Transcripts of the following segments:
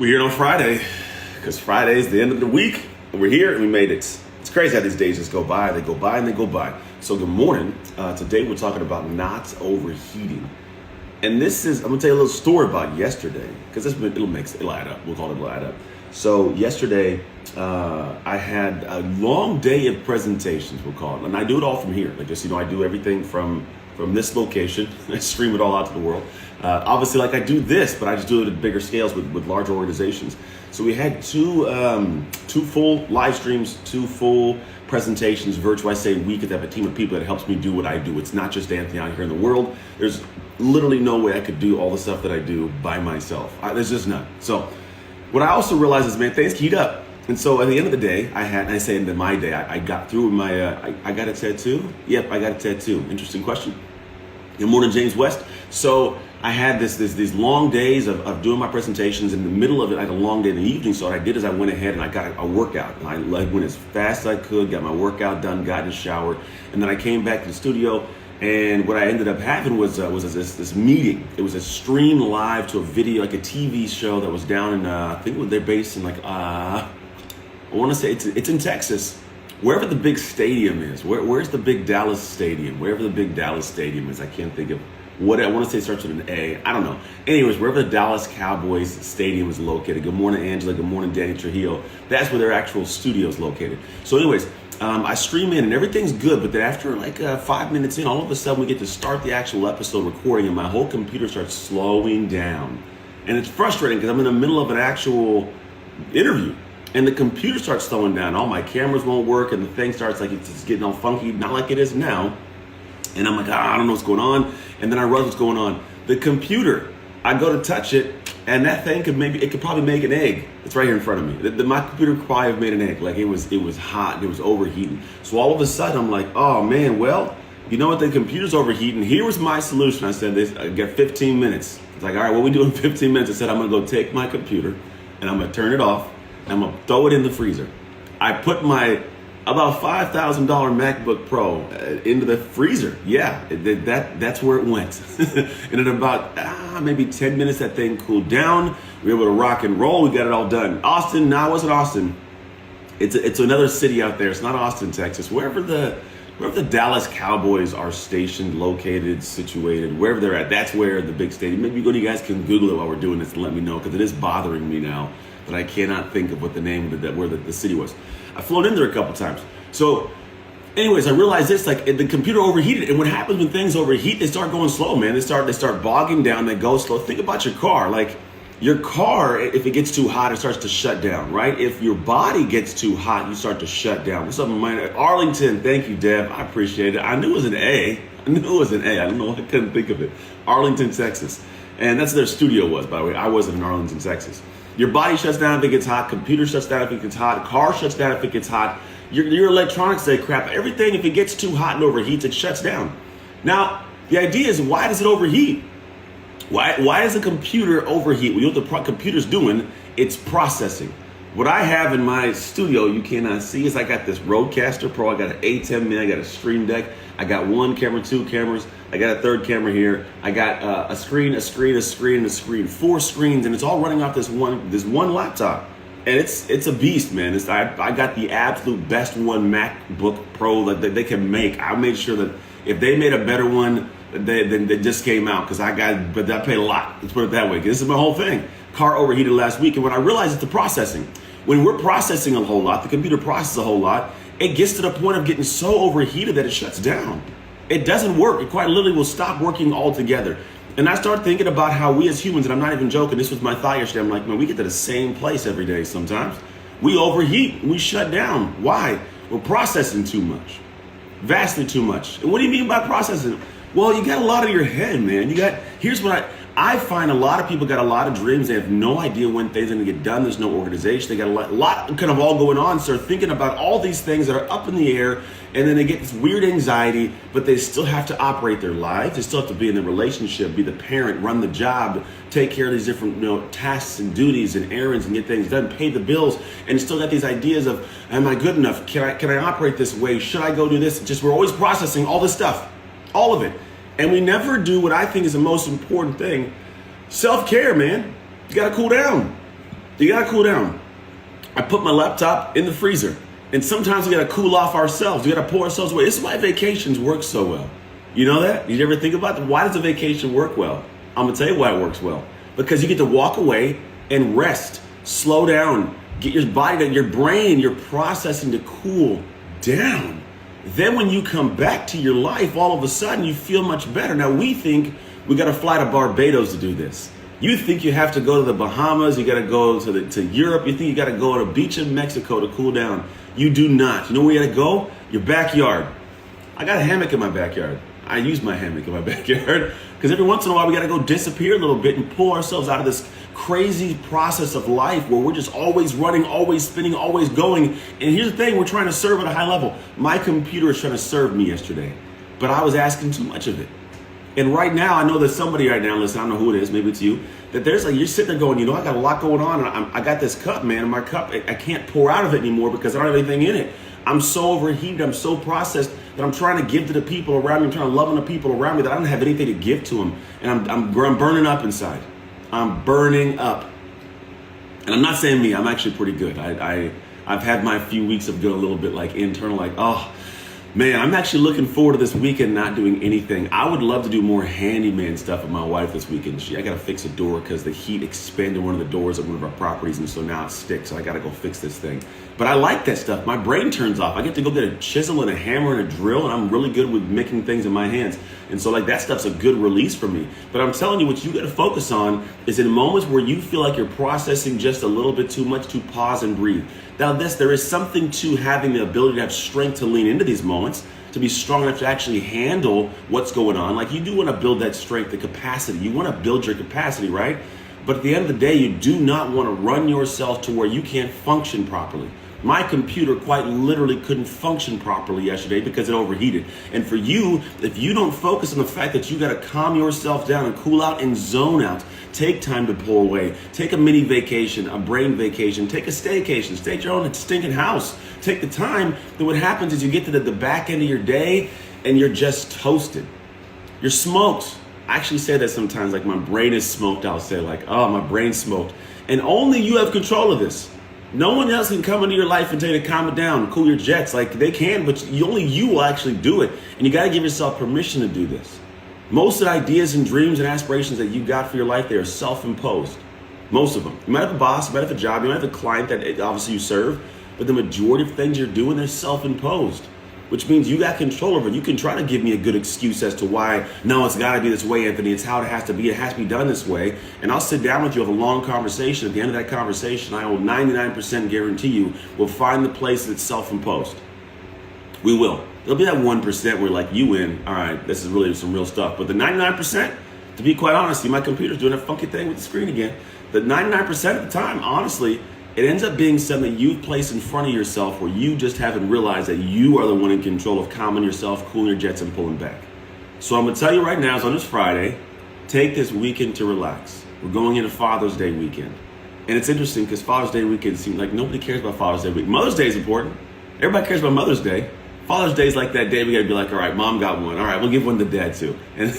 We're here on Friday because Friday is the end of the week. We're here and we made it. It's crazy how these days just go by. They go by and they go by. So good morning. Today we're talking about not overheating. And this is, I'm going to tell you a little story about yesterday because it'll add up. We'll call it'll add up. So yesterday I had a long day of presentations, we'll call it. And I do it all from here. I do everything from this location. I stream it all out to the world. Obviously, I do this, but I just do it at bigger scales with larger organizations. So we had two full live streams, two full presentations, virtual. I say we could have a team of people that helps me do what I do. It's not just Anthony out here in the world. There's literally no way I could do all the stuff that I do by myself. There's just none. So what I also realized is, man, things heat up. And so at the end of the day, I got through with my, I got a tattoo. Yep, I got a tattoo. Interesting question. Good morning, James West. So I had these long days of doing my presentations. In the middle of it, I had a long day in the evening. So what I did is I went ahead and I got a workout. And I went as fast as I could, got my workout done, got in the shower. And then I came back to the studio. And what I ended up having was this meeting. It was a stream live to a video, like a TV show that was down in, I think they're based in I want to say it's in Texas. Wherever the big stadium is, where's the big Dallas stadium? Wherever the big Dallas stadium is, I can't think of what, I want to say it starts with an A. I don't know. Anyways, wherever the Dallas Cowboys stadium is located. Good morning, Angela. Good morning, Danny Trujillo. That's where their actual studio is located. So anyways, I stream in and everything's good, but then after 5 minutes in, all of a sudden we get to start the actual episode recording and my whole computer starts slowing down. And it's frustrating because I'm in the middle of an actual interview. And the computer starts slowing down. All my cameras won't work, and the thing starts it's getting all funky, not like it is now. And I'm like, I don't know what's going on. And then I realize what's going on. The computer, I go to touch it, and that thing could probably make an egg. It's right here in front of me. My computer could probably have made an egg. It was hot, it was overheating. So all of a sudden, I'm like, oh man, well, you know what? The computer's overheating. Here was my solution. I said, I got 15 minutes. It's like, all right, what we do in 15 minutes? I said, I'm gonna go take my computer, and I'm gonna turn it off. I'm gonna throw it in the freezer. I put my about $5,000 MacBook Pro into the freezer. Yeah, that's where it went. And in about maybe 10 minutes, that thing cooled down. We were able to rock and roll. We got it all done. Austin, no, it wasn't Austin. It's another city out there. It's not Austin, Texas. Wherever the Dallas Cowboys are stationed, located, situated, wherever they're at, that's where the big stadium. Maybe you guys can Google it while we're doing this and let me know, because it is bothering me now that I cannot think of what the name of where the city was. I've flown in there a couple times. So anyways, I realized this, the computer overheated. And what happens when things overheat, they start going slow, man. They start bogging down, they go slow. Think about your car. Your car, if it gets too hot, it starts to shut down, right? If your body gets too hot, you start to shut down. What's up, Arlington? Thank you, Deb. I appreciate it. I knew it was an A. I don't know. I couldn't think of it. Arlington, Texas. And that's where their studio was, by the way. I wasn't in Arlington, Texas. Your body shuts down if it gets hot. Computer shuts down if it gets hot. Car shuts down if it gets hot. Your electronics say crap. Everything, if it gets too hot and overheats, it shuts down. Now, the idea is, why does it overheat? Why does a computer overheat? Well, you know what the computer's doing? It's processing. What I have in my studio, you cannot see, is I got this Rodecaster Pro. I got an A10 Mini. I got a Stream Deck. I got one camera, two cameras. I got a third camera here. I got a screen, and a screen. 4 screens, and it's all running off this one laptop. And it's a beast, man. I got the absolute best one MacBook Pro that they can make. I made sure that if they made a better one, they just came out, because I paid a lot. Let's put it that way. This is my whole thing. Car overheated last week, and when I realized it's the processing. When we're processing a whole lot, the computer processes a whole lot, it gets to the point of getting so overheated that it shuts down. It doesn't work. It quite literally will stop working altogether. And I start thinking about how we as humans, and I'm not even joking, this was my thought yesterday. I'm like, man, we get to the same place every day sometimes. We overheat, we shut down. Why? We're processing too much. Vastly too much. And what do you mean by processing? Well, you got a lot of your head, man. Here's what I find a lot of people got a lot of dreams. They have no idea when things are going to get done. There's no organization. They got a lot kind of all going on. So they're thinking about all these things that are up in the air, and then they get this weird anxiety, but they still have to operate their lives. They still have to be in the relationship, be the parent, run the job, take care of these different tasks and duties and errands and get things done, pay the bills, and still got these ideas of, am I good enough? Can I operate this way? Should I go do this? We're always processing all this stuff, all of it. And we never do what I think is the most important thing. Self-care, man. You got to cool down. You gotta cool down. I put my laptop in the freezer, and sometimes we gotta cool off ourselves. We gotta pour ourselves away. This is why vacations work so well. You know that? Did you ever think about that? Why does a vacation work well? I'm gonna tell you why it works well. Because you get to walk away and rest, slow down, get your body, your brain, your processing to cool down. Then when you come back to your life, all of a sudden you feel much better. Now we think we got to fly to Barbados to do this. You think you have to go to the Bahamas, you got to go to Europe, you think you got to go to the beach in Mexico to cool down. You do not. You know where you got to go? Your backyard. I got a hammock in my backyard. I use my hammock in my backyard because every once in a while we got to go disappear a little bit and pull ourselves out of this crazy process of life where we're just always running, always spinning, always going. And here's the thing, we're trying to serve at a high level. My computer is trying to serve me yesterday, but I was asking too much of it. And right now, I know there's somebody right now, listen, I don't know who it is, maybe it's you, that there's like, you're sitting there going, I got a lot going on, and I got this cup, man, and my cup, I can't pour out of it anymore because I don't have anything in it. I'm so overheated, I'm so processed that I'm trying to give to the people around me, I'm trying to love on the people around me that I don't have anything to give to them. And I'm burning up inside. I'm burning up. And I'm not saying me, I'm actually pretty good. I've had my few weeks of doing a little bit like internal, like, oh, man, I'm actually looking forward to this weekend not doing anything. I would love to do more handyman stuff with my wife this weekend. I got to fix a door because the heat expanded one of the doors of one of our properties, and so now it sticks, so I got to go fix this thing. But I like that stuff. My brain turns off. I get to go get a chisel and a hammer and a drill, and I'm really good with making things in my hands. And so like that stuff's a good release for me. But I'm telling you, what you got to focus on is in moments where you feel like you're processing just a little bit too much, to pause and breathe. Now there is something to having the ability to have strength to lean into these moments, to be strong enough to actually handle what's going on. Like you do want to build that strength, the capacity. You want to build your capacity, right? But at the end of the day, you do not want to run yourself to where you can't function properly. My computer quite literally couldn't function properly yesterday because it overheated. And for you, if you don't focus on the fact that you got to calm yourself down and cool out and zone out, take time to pull away, take a mini vacation, a brain vacation, take a staycation, stay at your own stinking house. Take the time. Then what happens is you get to the back end of your day and you're just toasted. You're smoked. I actually say that sometimes, like my brain is smoked. I'll say like, oh, my brain's smoked. And only you have control of this. No one else can come into your life and tell you to calm it down, cool your jets. Like they can, but only you will actually do it. And you got to give yourself permission to do this. Most of the ideas and dreams and aspirations that you got for your life, they are self-imposed. Most of them. You might have a boss, you might have a job, you might have a client that obviously you serve, but the majority of things you're doing, they're self-imposed, which means you got control over it. You can try to give me a good excuse as to why, no, it's got to be this way, Anthony. It's how it has to be. It has to be done this way. And I'll sit down with you, have a long conversation. At the end of that conversation, I will 99% guarantee you we'll find the place that's self-imposed. We will. There'll be that 1% where like you win. All right, this is really some real stuff. But the 99%, to be quite honest, see, my computer's doing that funky thing with the screen again. The 99% of the time, honestly, it ends up being something you've placed in front of yourself where you just haven't realized that you are the one in control of calming yourself, cooling your jets, and pulling back. So I'm going to tell you right now, it's on this Friday, take this weekend to relax. We're going into Father's Day weekend. And it's interesting because Father's Day weekend seems like nobody cares about Father's Day week. Mother's Day is important. Everybody cares about Mother's Day. Father's Day is like that day we got to be like, all right, mom got one. All right, we'll give one to dad too. And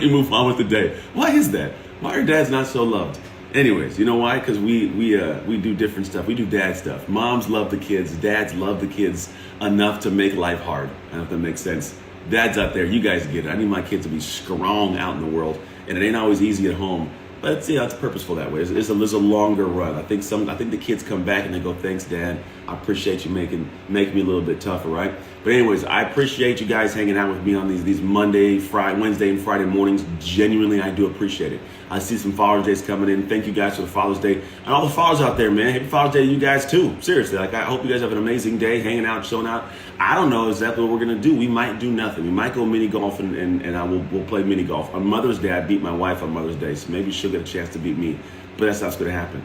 we move on with the day. Why is that? Why are dads not so loved? Anyways, you know why? Because we do different stuff. We do dad stuff. Moms love the kids. Dads love the kids enough to make life hard. I don't know if that makes sense. Dads out there, you guys get it. I need my kids to be strong out in the world. And it ain't always easy at home. But it's purposeful that way. There's a longer run. I think the kids come back and they go, thanks, Dad. I appreciate you making me a little bit tougher, right? But anyways, I appreciate you guys hanging out with me on these Monday, Wednesday, and Friday mornings. Genuinely, I do appreciate it. I see some Father's Days coming in. Thank you guys for the Father's Day. And all the fathers out there, man. Happy Father's Day to you guys too. Seriously, I hope you guys have an amazing day, hanging out, showing out. I don't know exactly what we're going to do. We might do nothing. We might go mini golf and we'll play mini golf. On Mother's Day, I beat my wife on Mother's Day, so maybe she'll get a chance to beat me. But that's not going to happen.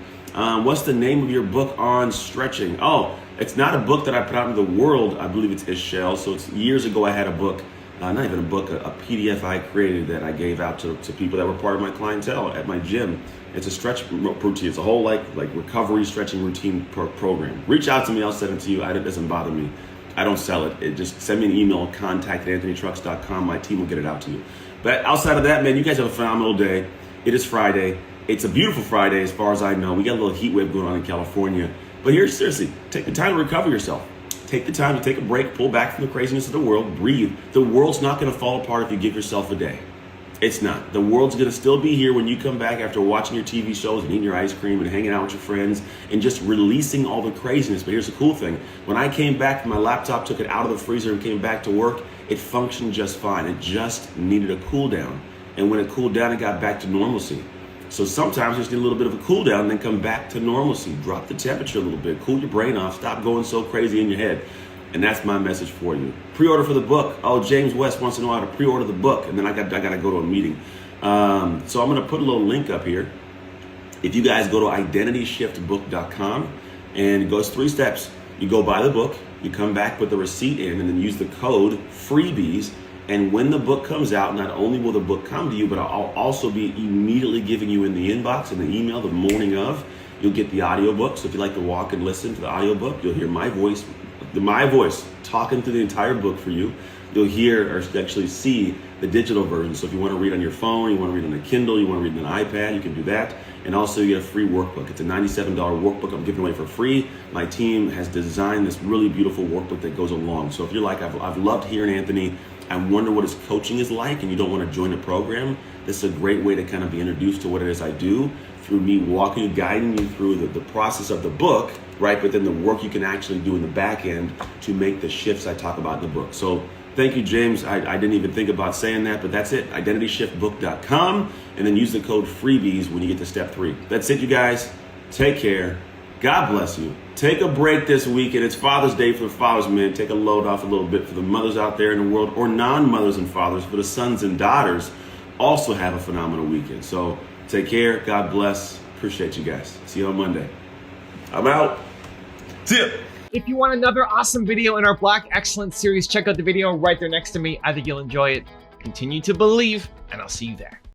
What's the name of your book on stretching? Oh, it's not a book that I put out into the world. I believe it's Ishel. So it's years ago I had a book, not even a book, a PDF I created that I gave out to people that were part of my clientele at my gym. It's a stretch routine. It's a whole like recovery stretching routine program. Reach out to me. I'll send it to you. It doesn't bother me. I don't sell it. Just send me an email, contact@anthonytrucks.com. My team will get it out to you. But outside of that, man, you guys have a phenomenal day. It is Friday. It's a beautiful Friday as far as I know. We got a little heat wave going on in California. But here, seriously, take the time to recover yourself. Take the time to take a break, pull back from the craziness of the world, breathe. The world's not going to fall apart if you give yourself a day. It's not. The world's going to still be here when you come back after watching your TV shows and eating your ice cream and hanging out with your friends and just releasing all the craziness. But here's the cool thing. When I came back, my laptop, took it out of the freezer and came back to work, it functioned just fine. It just needed a cool down. And when it cooled down, it got back to normalcy. So sometimes you just need a little bit of a cool down and then come back to normalcy. Drop the temperature a little bit, cool your brain off, stop going so crazy in your head. And that's my message for you. Pre-order for the book. Oh, James West wants to know how to pre-order the book, and then I got to go to a meeting. So I'm going to put a little link up here. If you guys go to identityshiftbook.com, and it goes 3 steps. You go buy the book, you come back, put the receipt in, and then use the code freebies. And when the book comes out, not only will the book come to you, but I'll also be immediately giving you in the inbox, in the email, the morning of, you'll get the audiobook. So if you like to walk and listen to the audiobook, you'll hear my voice talking through the entire book for you. You'll hear or actually see the digital version. So if you want to read on your phone, you want to read on a Kindle, you want to read on an iPad, you can do that. And also you get a free workbook. It's a $97 workbook I'm giving away for free. My team has designed this really beautiful workbook that goes along. So if you're like, I've loved hearing Anthony, I wonder what his coaching is like, and you don't want to join the program, this is a great way to kind of be introduced to what it is I do through me walking you, guiding you through the process of the book, right? But then the work you can actually do in the back end to make the shifts I talk about in the book. So thank you, James. I didn't even think about saying that, but that's it. identityshiftbook.com, and then use the code freebies when you get to step 3. That's it, you guys. Take care. God bless you. Take a break this weekend. It's Father's Day for the fathers, men. Take a load off a little bit for the mothers out there in the world, or non-mothers and fathers, for the sons and daughters. Also have a phenomenal weekend. So take care. God bless. Appreciate you guys. See you on Monday. I'm out. See ya. If you want another awesome video in our Black Excellence series, check out the video right there next to me. I think you'll enjoy it. Continue to believe, and I'll see you there.